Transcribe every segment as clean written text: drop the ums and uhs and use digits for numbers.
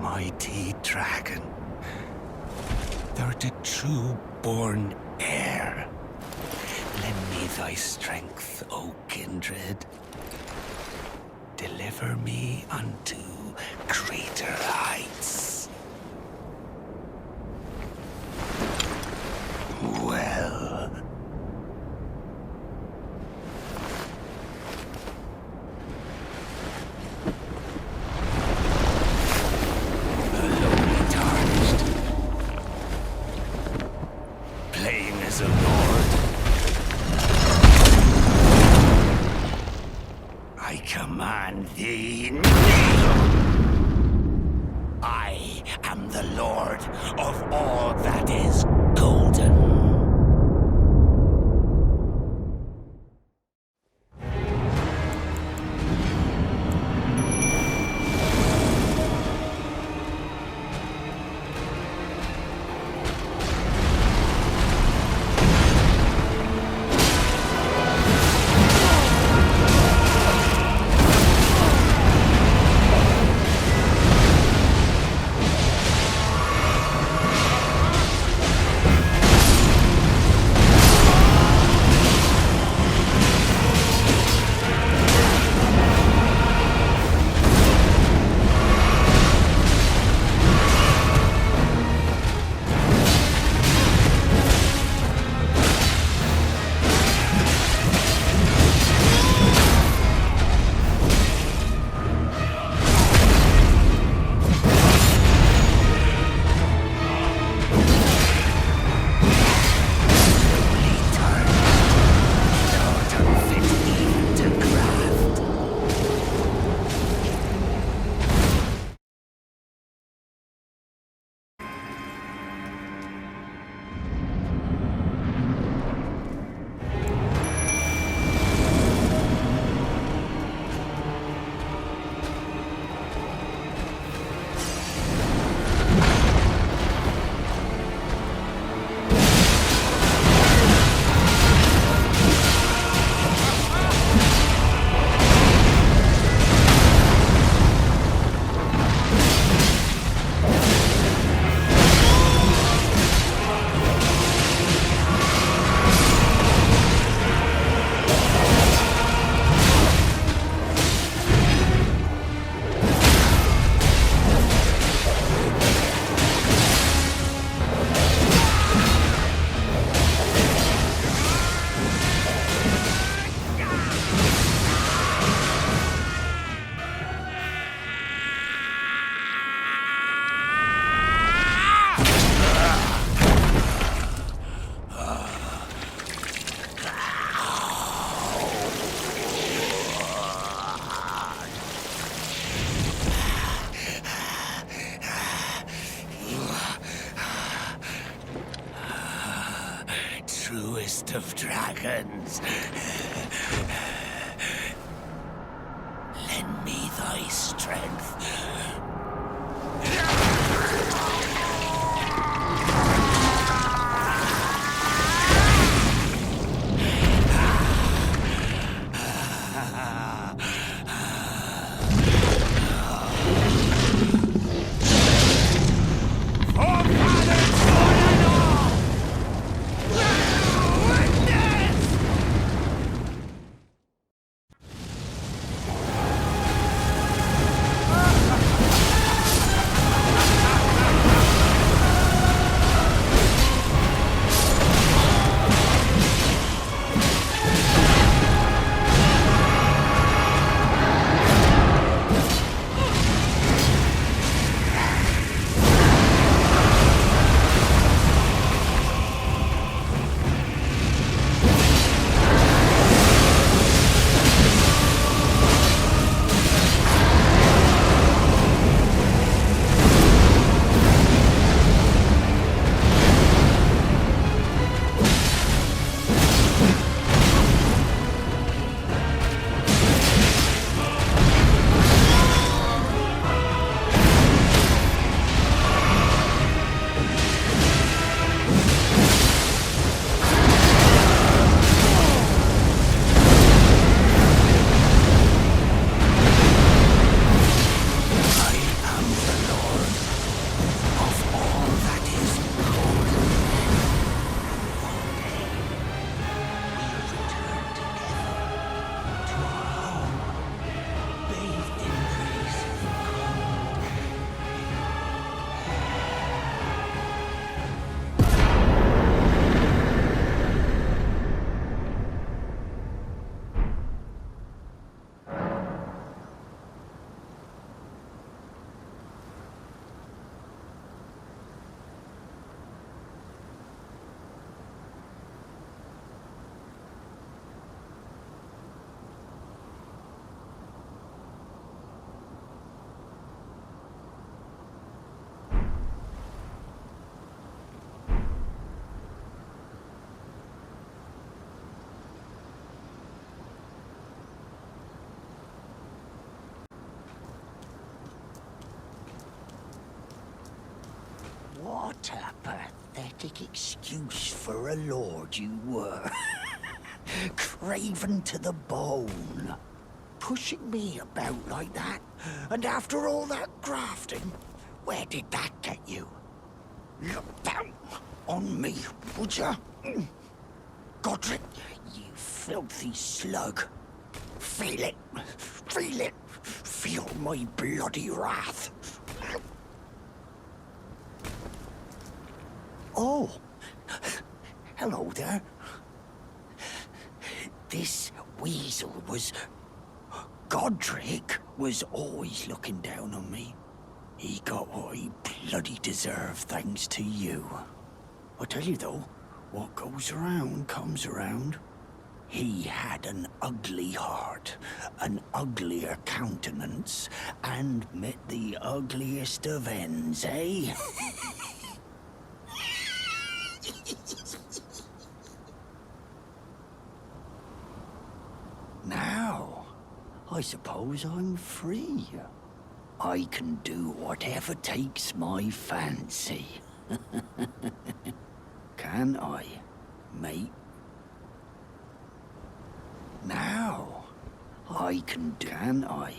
Mighty dragon, thou the true-born heir. Lend me thy strength, O kindred. Deliver me unto greater heights. Well. Alone tarnished. Playing as a lord. I command thee, kneel! I am the lord of all that is golden. seconds. Lend me thy strength. What a pathetic excuse for a lord you were. Craven to the bone. Pushing me about like that, and after all that grafting, where did that get you? Look down on me, would ya? Godrick, you filthy slug. Feel it, feel it, feel my bloody wrath. Oh, hello there. This weasel was... Godrick was always looking down on me. He got what he bloody deserved thanks to you. I tell you though, what goes around comes around. He had an ugly heart, an uglier countenance, and met the ugliest of ends, eh? Now, I suppose I'm free. I can do whatever takes my fancy. Can I, mate? Now, I can I?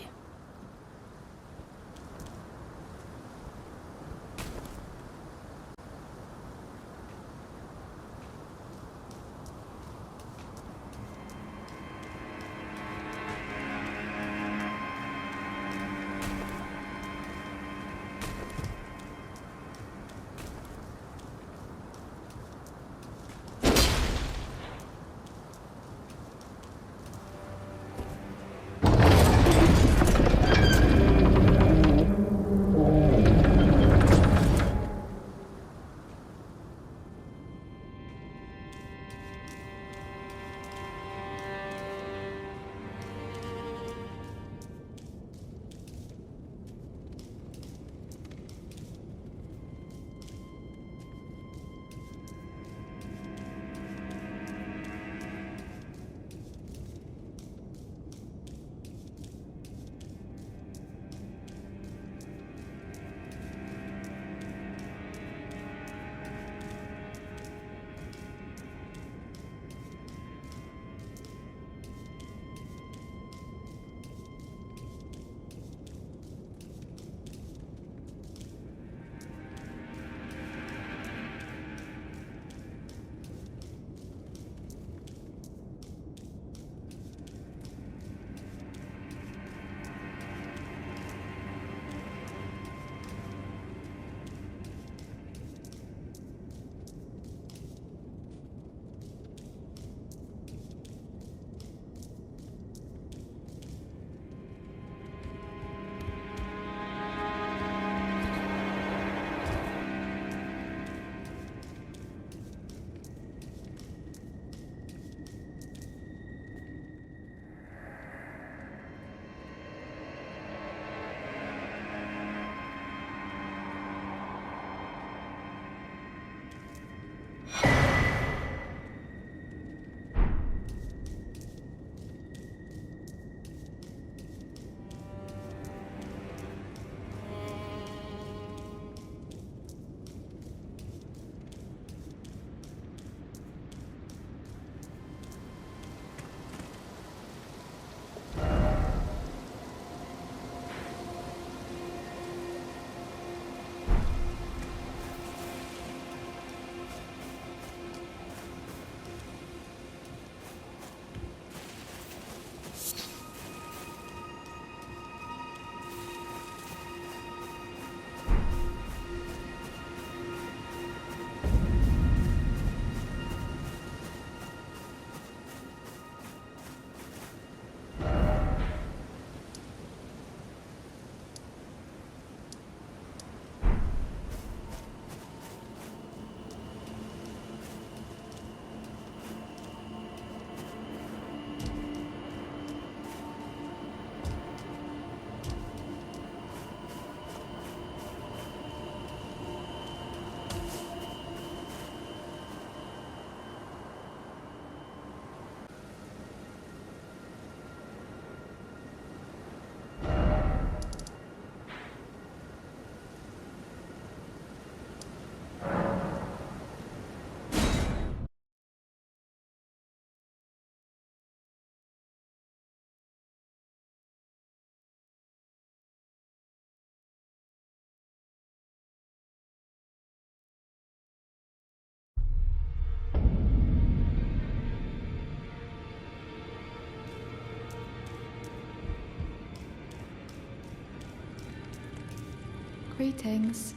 Greetings.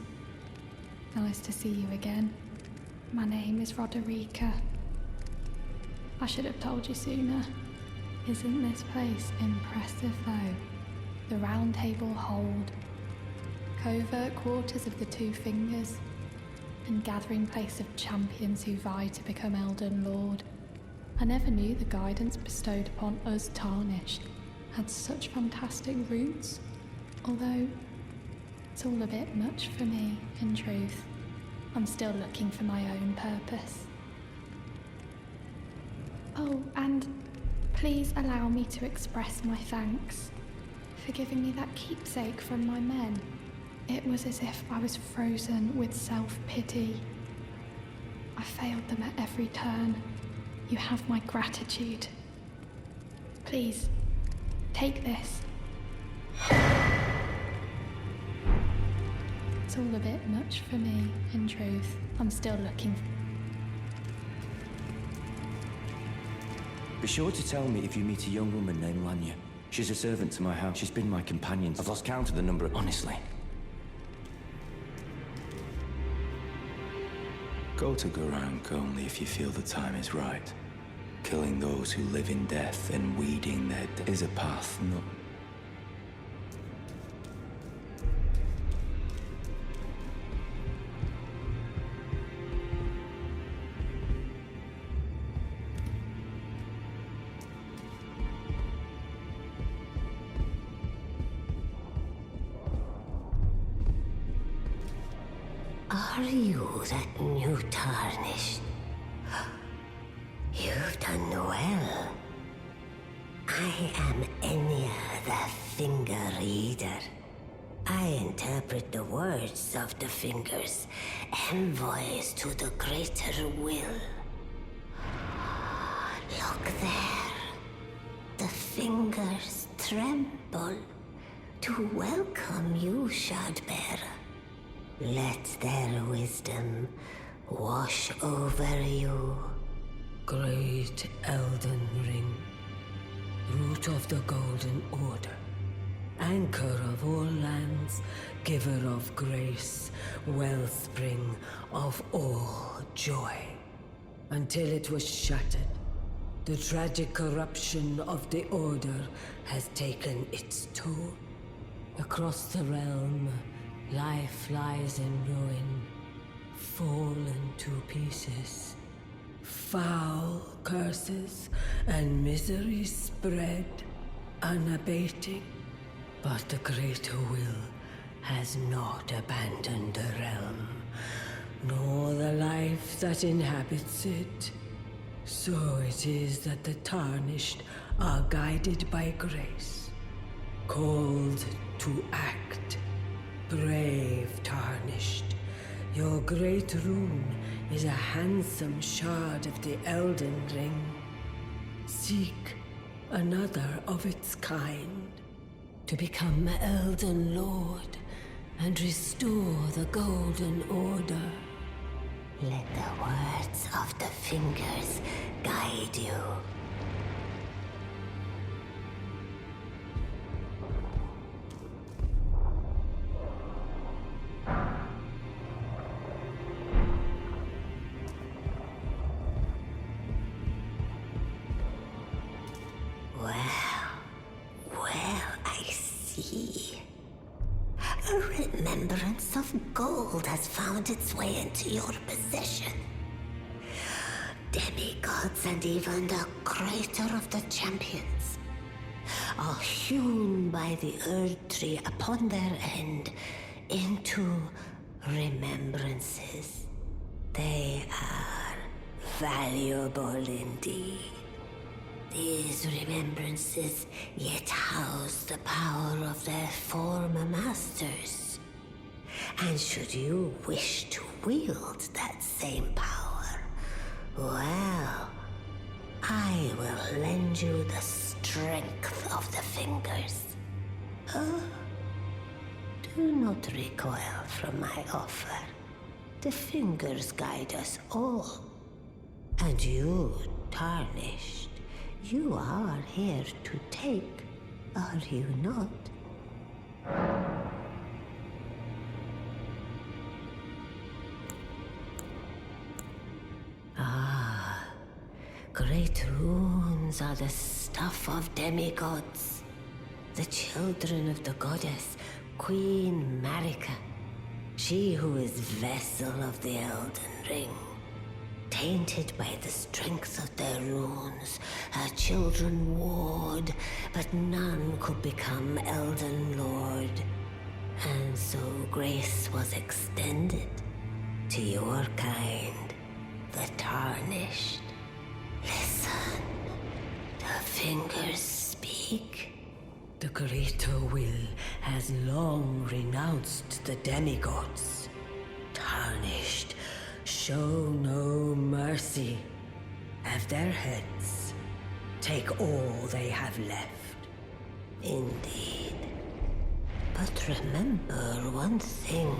Nice to see you again. My name is Roderica. I should have told you sooner. Isn't this place impressive though? The Roundtable Hold. Covert quarters of the Two Fingers. And gathering place of champions who vie to become Elden Lord. I never knew the guidance bestowed upon us Tarnished had such fantastic roots. Although, it's all a bit much for me, in truth. I'm still looking for my own purpose. Oh, and please allow me to express my thanks for giving me that keepsake from my men. It was as if I was frozen with self-pity. I failed them at every turn. You have my gratitude. Please, take this. It's all a bit much for me, in truth. I'm still looking. Be sure to tell me if you meet a young woman named Lanya. She's a servant to my house. She's been my companion. I've lost count of the number, honestly. Go to Garank only if you feel the time is right. Killing those who live in death and weeding their is a path, not... Are you that new Tarnished? You've done well. I am Enya the Finger Reader. I interpret the words of the fingers, envoys to the greater will. Look there. The fingers tremble to welcome you, Shardbearer. Let their wisdom wash over you. Great Elden Ring, root of the Golden Order, anchor of all lands, giver of grace, wellspring of all joy. Until it was shattered, the tragic corruption of the Order has taken its toll. Across the realm, life lies in ruin, fallen to pieces. Foul curses and misery spread, unabating. But the greater will has not abandoned the realm, nor the life that inhabits it. So it is that the Tarnished are guided by grace, called to act. Brave Tarnished, your great rune is a handsome shard of the Elden Ring. Seek another of its kind to become Elden Lord and restore the Golden Order. Let the words of the fingers guide you. A remembrance of gold has found its way into your possession. Demigods and even the creator of the champions are hewn by the Erd Tree upon their end into remembrances. They are valuable indeed. These remembrances yet house the power of their former masters. And should you wish to wield that same power, well, I will lend you the strength of the fingers. Oh, do not recoil from my offer. The fingers guide us all. And you, Tarnished, you are here to take, are you not? runes are the stuff of demigods. The children of the goddess, Queen Marika. She who is vessel of the Elden Ring. Tainted by the strength of their runes, her children warred, but none could become Elden Lord. And so grace was extended to your kind, the Tarnished. Listen, the fingers speak. The greater will has long renounced the demigods. Tarnished, show no mercy. Have their heads. Take all they have left. Indeed. But remember one thing.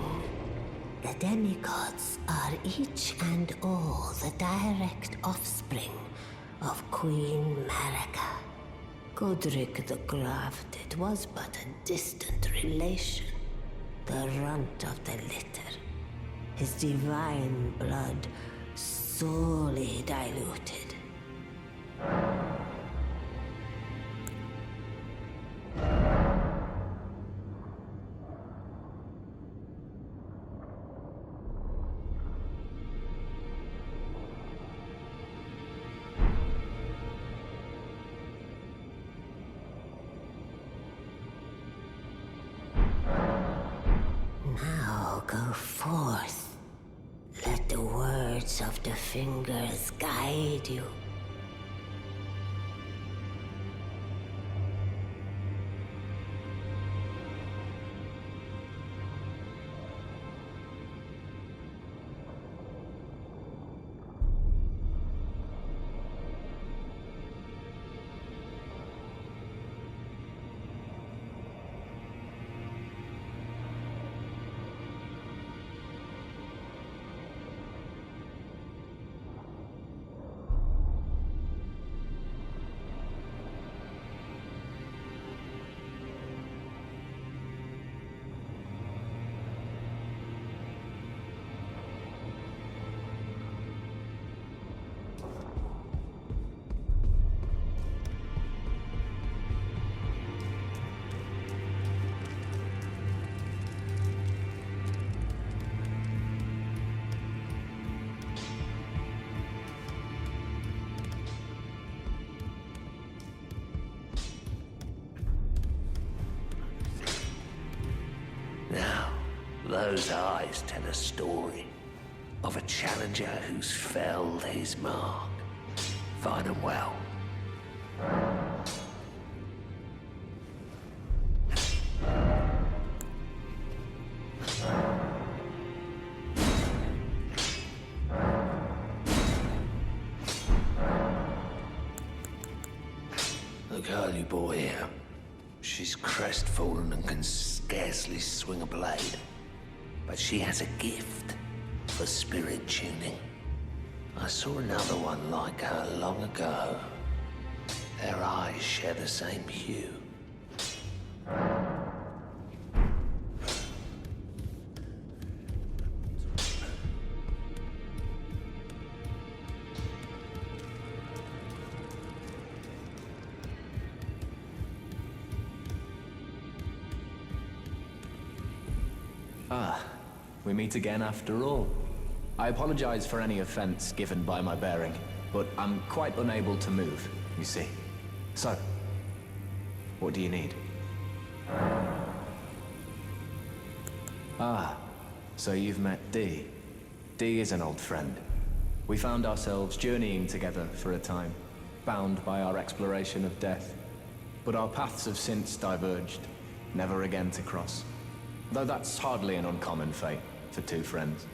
The demigods are each and all the direct offspring of Queen Marika. Godrick the Grafted was but a distant relation, the runt of the litter. His divine blood sorely diluted. Now go forth. Let the words of the fingers guide you. Now, those eyes tell a story of a challenger who's felled his mark. Find 'em well. The girl you brought here, she's crestfallen and can scarcely swing a blade. But she has a gift for spirit tuning. I saw another one like her long ago. Their eyes share the same hue. We meet again after all. I apologize for any offense given by my bearing, but I'm quite unable to move, you see. So, what do you need? Ah, so you've met Dee. Dee is an old friend. We found ourselves journeying together for a time, bound by our exploration of death. But our paths have since diverged, never again to cross. Though that's hardly an uncommon fate for two friends.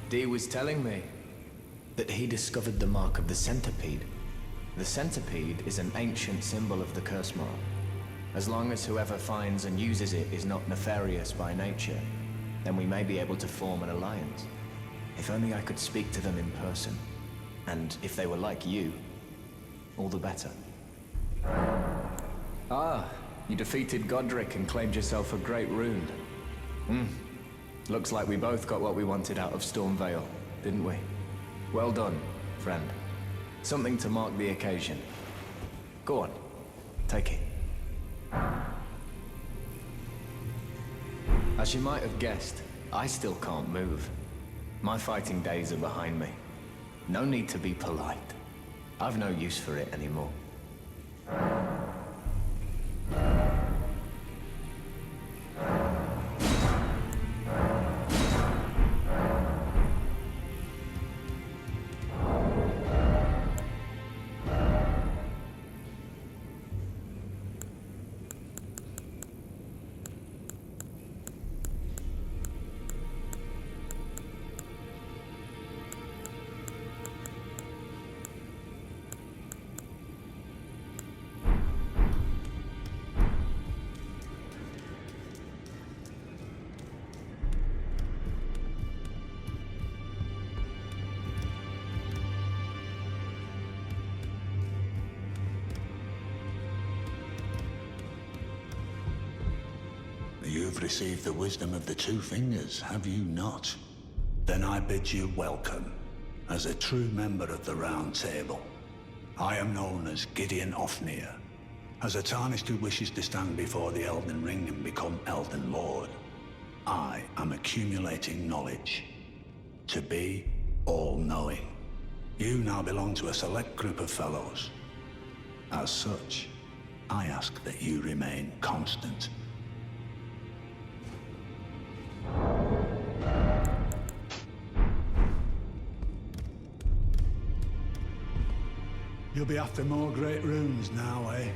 Dee was telling me that he discovered the mark of the centipede. The centipede is an ancient symbol of the curse mark. As long as whoever finds and uses it is not nefarious by nature, then we may be able to form an alliance. If only I could speak to them in person. And if they were like you, all the better. Ah, you defeated Godrick and claimed yourself a great rune. Looks like we both got what we wanted out of Stormvale, didn't we? Well done, friend. Something to mark the occasion. Go on, take it. As you might have guessed, I still can't move. My fighting days are behind me. No need to be polite. I've no use for it anymore. You've received the wisdom of the Two Fingers, have you not? Then I bid you welcome, as a true member of the Round Table. I am known as Gideon Ofnir, as a Tarnished who wishes to stand before the Elden Ring and become Elden Lord. I am accumulating knowledge, to be all-knowing. You now belong to a select group of fellows. As such, I ask that you remain constant. You'll be after more great runes now, eh?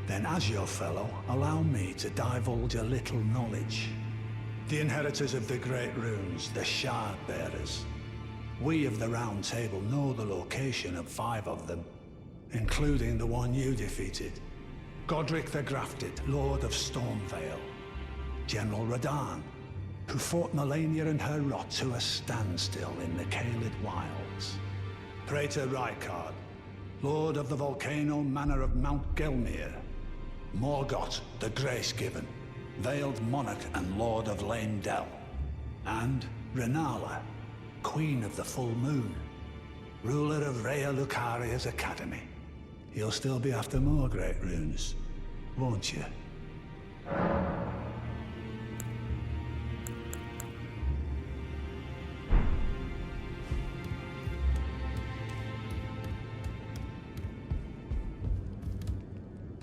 Then as your fellow, allow me to divulge a little knowledge. The inheritors of the great runes, the Shard Bearers. We of the Round Table know the location of 5 of them, including the one you defeated. Godrick the Grafted, Lord of Stormvale. General Radahn, who fought Melania and her rot to a standstill in the Caelid Wilds. Praetor Rykard, Lord of the Volcano Manor of Mount Gelmir. Morgott, the Grace-Given, Veiled Monarch and Lord of Lane Dell. And Renala, Queen of the Full Moon, ruler of Rhea Lucaria's Academy. You'll still be after more great runes, won't you?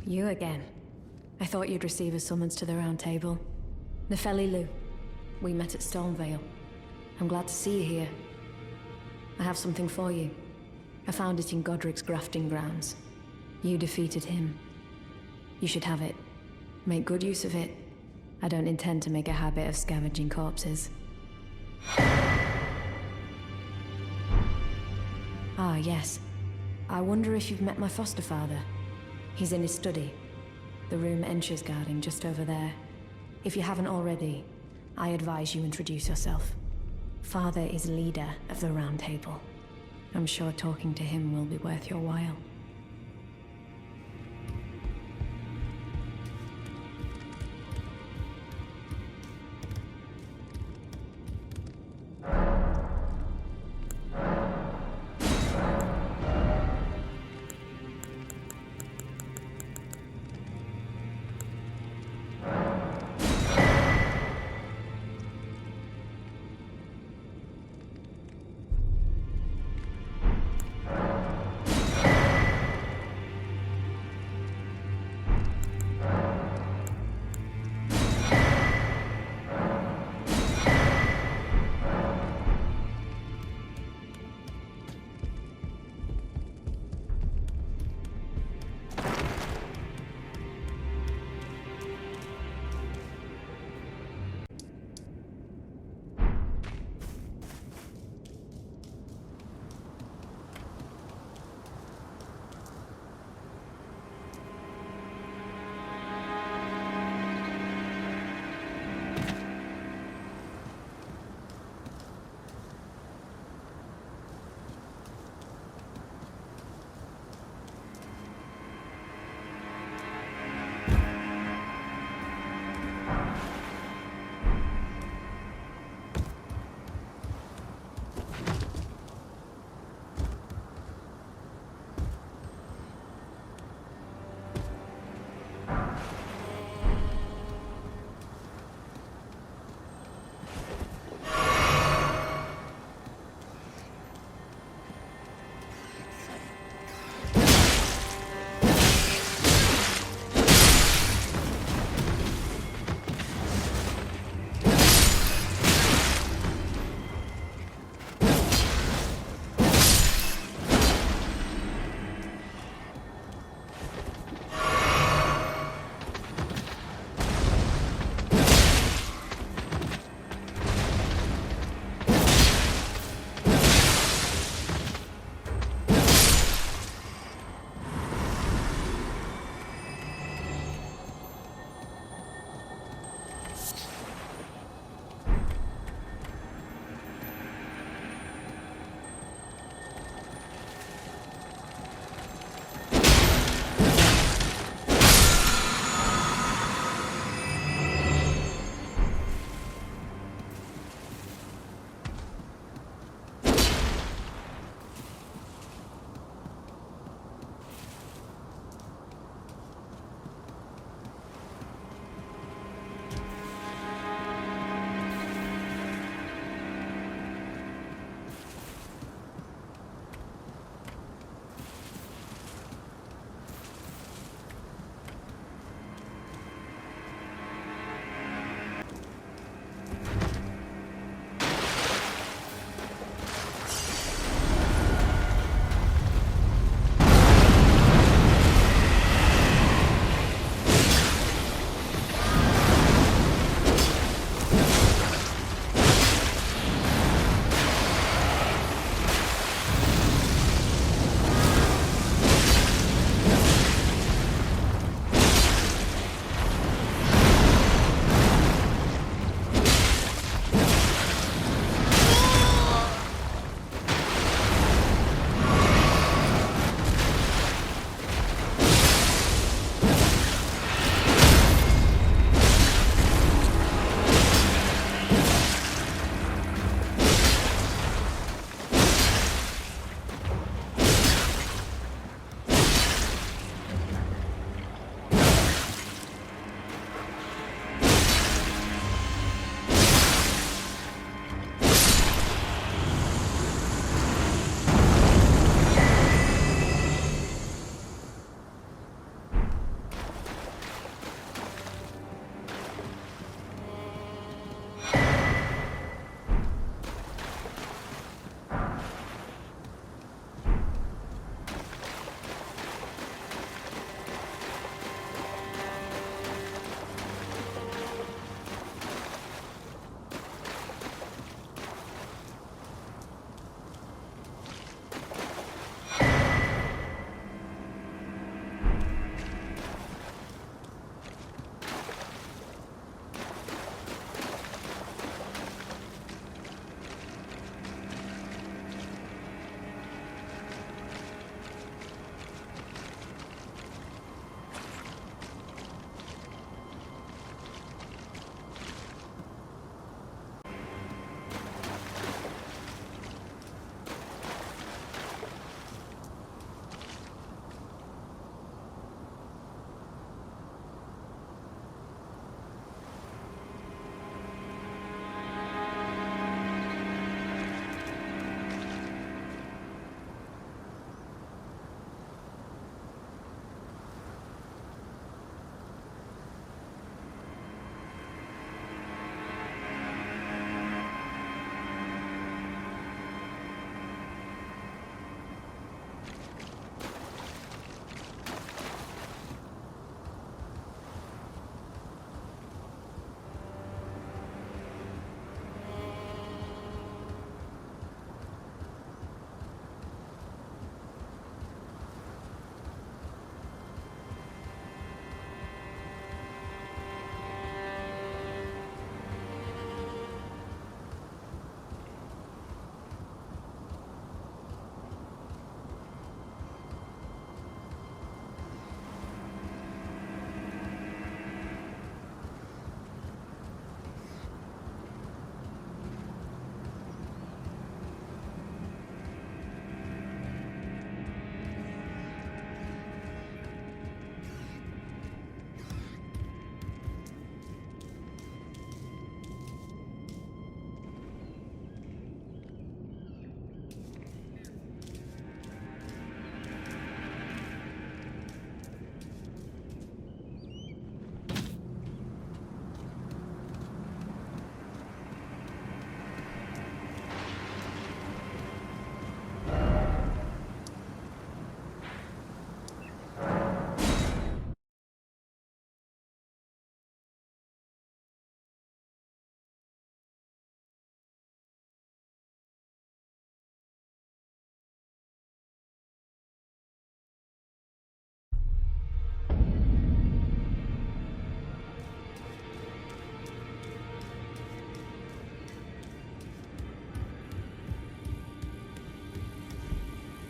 You again. I thought you'd receive a summons to the Round Table. Nefeli Lu. We met at Stormvale. I'm glad to see you here. I have something for you. I found it in Godrick's grafting grounds. You defeated him. You should have it. Make good use of it. I don't intend to make a habit of scavenging corpses. Ah, yes. I wonder if you've met my foster father. He's in his study. The room Ensha's guarding just over there. If you haven't already, I advise you introduce yourself. Father is leader of the Round Table. I'm sure talking to him will be worth your while.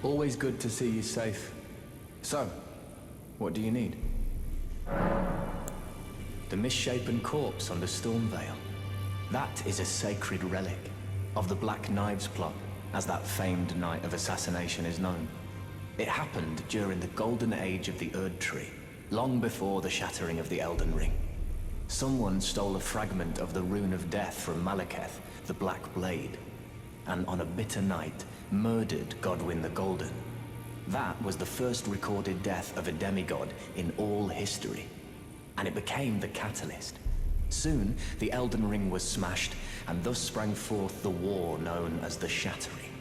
Always good to see you safe. So, what do you need? The misshapen corpse under Stormvale. That is a sacred relic of the Black Knives plot, as that famed night of assassination is known. It happened during the golden age of the Erd Tree, long before the shattering of the Elden Ring. Someone stole a fragment of the Rune of Death from Malekith, the Black Blade, and on a bitter night, murdered Godwyn the Golden. That was the first recorded death of a demigod in all history, and it became the catalyst. Soon, the Elden Ring was smashed, and thus sprang forth the war known as the Shattering.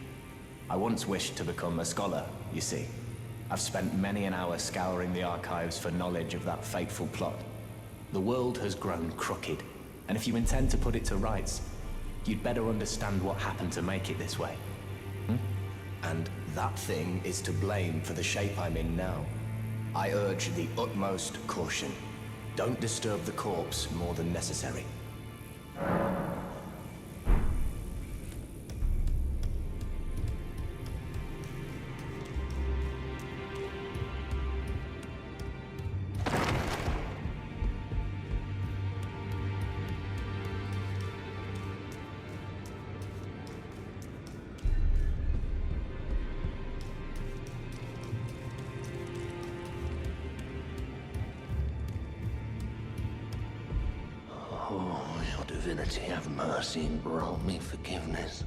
I once wished to become a scholar, you see. I've spent many an hour scouring the archives for knowledge of that fateful plot. The world has grown crooked, and if you intend to put it to rights, you'd better understand what happened to make it this way. And that thing is to blame for the shape I'm in now. I urge the utmost caution. Don't disturb the corpse more than necessary. Divinity, have mercy and grant me forgiveness.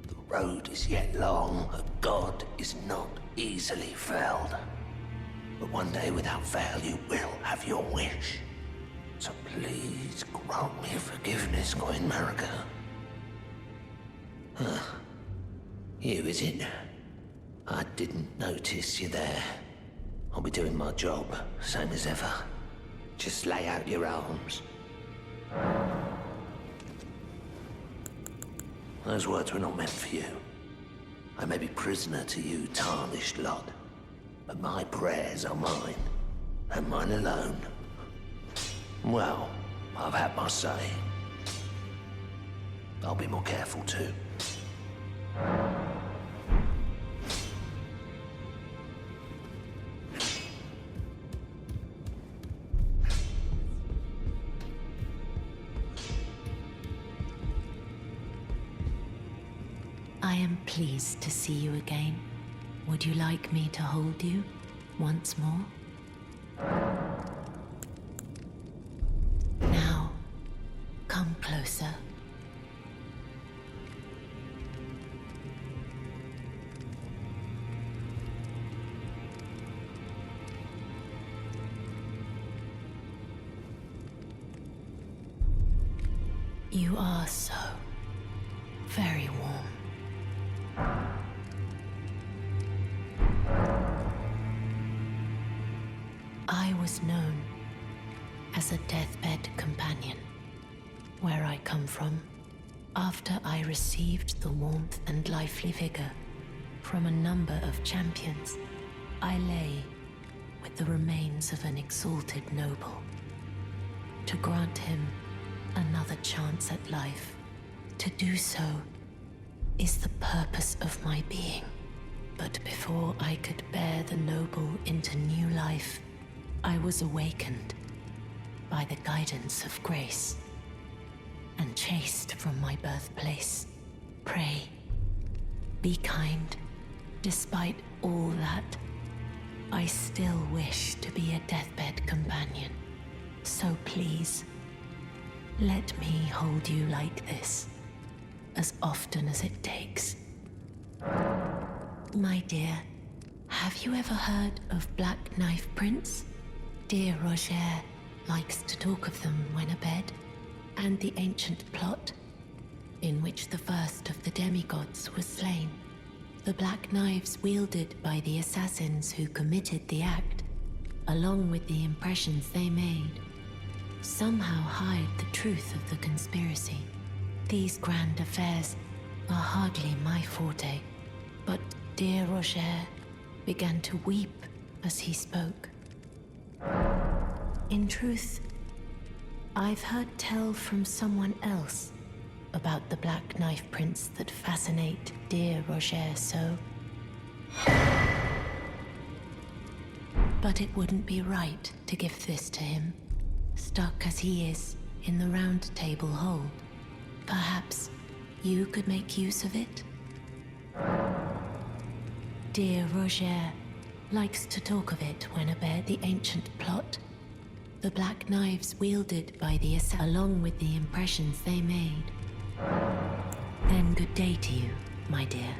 The road is yet long, a god is not easily felled. But one day without fail you will have your wish. So please grant me forgiveness, Queen Marika. You, is it? I didn't notice you there. I'll be doing my job, same as ever. Just lay out your arms. Those words were not meant for you. I may be prisoner to you, tarnished lot, but my prayers are mine, and mine alone. Well, I've had my say. I'll be more careful too. I am pleased to see you again. Would you like me to hold you once more? Now, come closer. You are so very warm. I was known as a deathbed companion, where I come from. After I received the warmth and lively vigor from a number of champions, I lay with the remains of an exalted noble. To grant him another chance at life, to do so is the purpose of my being. But before I could bear the noble into new life, I was awakened by the guidance of grace and chased from my birthplace. Pray, be kind. Despite all that, I still wish to be a deathbed companion. So please, let me hold you like this, as often as it takes. My dear, have you ever heard of Black Knife Prince? Dear Rioger likes to talk of them when abed, and the ancient plot in which the first of the demigods was slain. The black knives wielded by the assassins who committed the act, along with the impressions they made, somehow hide the truth of the conspiracy. These grand affairs are hardly my forte, but dear Rioger began to weep as he spoke. In truth, I've heard tell from someone else about the Black Knife Prince that fascinate dear Rioger so. But it wouldn't be right to give this to him, stuck as he is in the Roundtable Hold. Perhaps you could make use of it? Dear Roger likes to talk of it when about the ancient plot. The black knives wielded by the along with the impressions they made. Then good day to you, my dear.